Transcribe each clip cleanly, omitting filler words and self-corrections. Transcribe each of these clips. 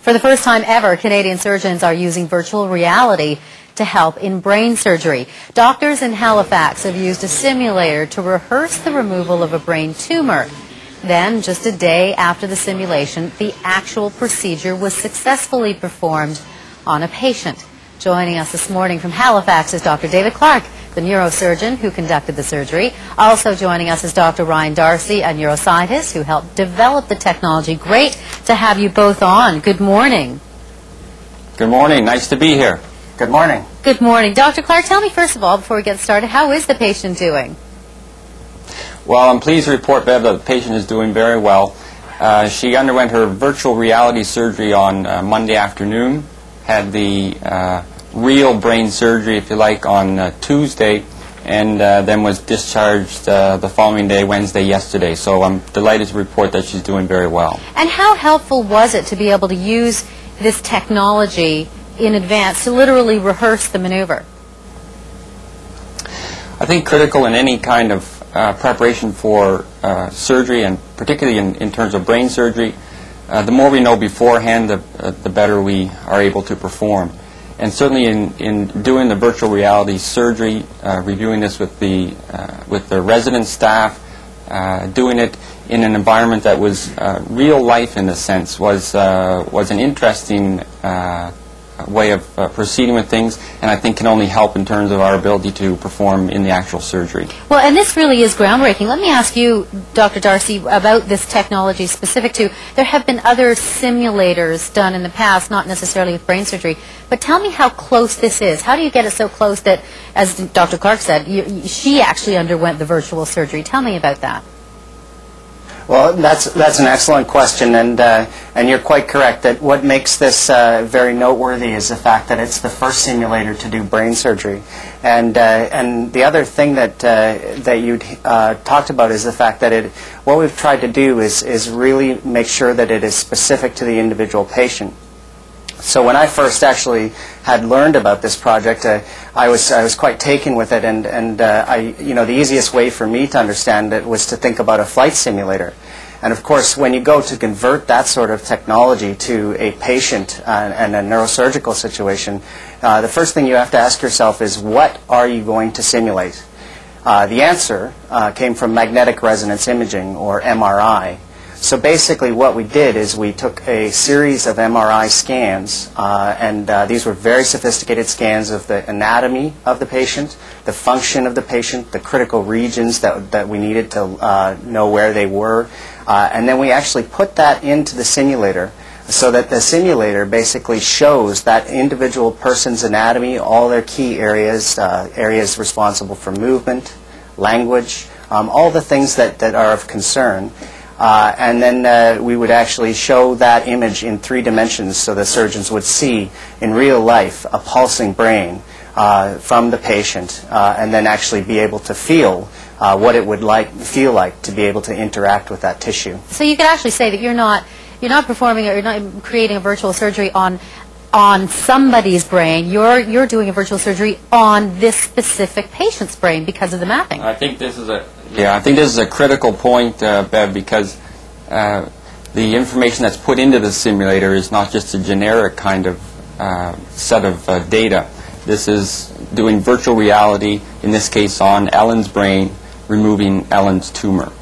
For the first time ever, Canadian surgeons are using virtual reality to help in brain surgery. Doctors in Halifax have used a simulator to rehearse the removal of a brain tumor. Then, just a day after the simulation, the actual procedure was successfully performed on a patient. Joining us this morning from Halifax is Dr. David Clark, the neurosurgeon who conducted the surgery. Also joining us is Dr. Ryan Darcy, a neuroscientist who helped develop the technology. Great to have you both on. Good morning. Good morning. Nice to be here. Good morning. Good morning. Dr. Clark, tell me first of all, before we get started, how is the patient doing? Well, I'm pleased to report, Bev, that the patient is doing very well. She underwent her virtual reality surgery on Monday afternoon, had the real brain surgery, if you like, on Tuesday, and then was discharged the following day, Wednesday, yesterday. So I'm delighted to report that she's doing very well. And how helpful was it to be able to use this technology in advance to literally rehearse the maneuver? I think critical in any kind of preparation for surgery, and particularly in terms of brain surgery, the more we know beforehand, the better we are able to perform. And certainly in doing the virtual reality surgery, reviewing this with the resident staff, doing it in an environment that was real life in a sense was an interesting way of proceeding with things, and I think can only help in terms of our ability to perform in the actual surgery. Well, and this really is groundbreaking. Let me ask you, Dr. Darcy, about this technology specific to, there have been other simulators done in the past, not necessarily with brain surgery, but tell me how close this is. How do you get it so close that, as Dr. Clark said, she actually underwent the virtual surgery? Tell me about that. Well, that's an excellent question, and you're quite correct that what makes this very noteworthy is the fact that it's the first simulator to do brain surgery, and the other thing that you talked about is the fact that what we've tried to do is really make sure that it is specific to the individual patient. So when I first actually had learned about this project, I was quite taken with it, and the easiest way for me to understand it was to think about a flight simulator. And of course, when you go to convert that sort of technology to a patient and a neurosurgical situation, the first thing you have to ask yourself is, what are you going to simulate? The answer came from magnetic resonance imaging, or MRI. So basically what we did is we took a series of MRI scans, and these were very sophisticated scans of the anatomy of the patient, the function of the patient, the critical regions that we needed to know where they were, and then we actually put that into the simulator so that the simulator basically shows that individual person's anatomy, all their key areas, areas responsible for movement, language, all the things that are of concern. And then we would actually show that image in 3 dimensions so the surgeons would see in real life a pulsing brain from the patient, and then actually be able to feel what it would feel like to be able to interact with that tissue. So you could actually say that you're not performing, or you're not creating a virtual surgery on somebody's brain. You're doing a virtual surgery on this specific patient's brain because of the mapping. I think this is a critical point, Bev, because the information that's put into the simulator is not just a generic kind of set of data. This is doing virtual reality, in this case on Ellen's brain, removing Ellen's tumor.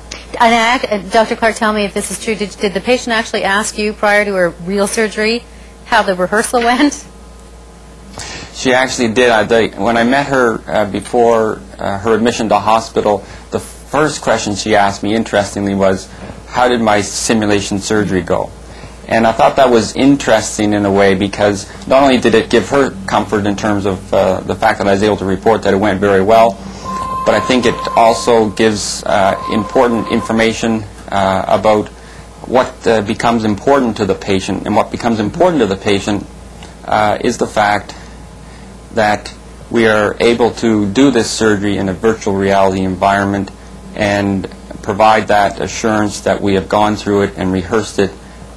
And Dr. Clark, tell me if this is true. Did the patient actually ask you prior to her real surgery how the rehearsal went? She actually did. When I met her before her admission to hospital, the first question she asked me, interestingly, was, how did my simulation surgery go? And I thought that was interesting in a way, because not only did it give her comfort in terms of the fact that I was able to report that it went very well, but I think it also gives important information about what becomes important to the patient. And what becomes important to the patient is the fact that we are able to do this surgery in a virtual reality environment and provide that assurance that we have gone through it and rehearsed it,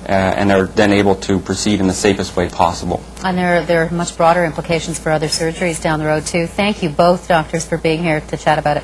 and are then able to proceed in the safest way possible. And there are much broader implications for other surgeries down the road too. Thank you both, doctors, for being here to chat about it.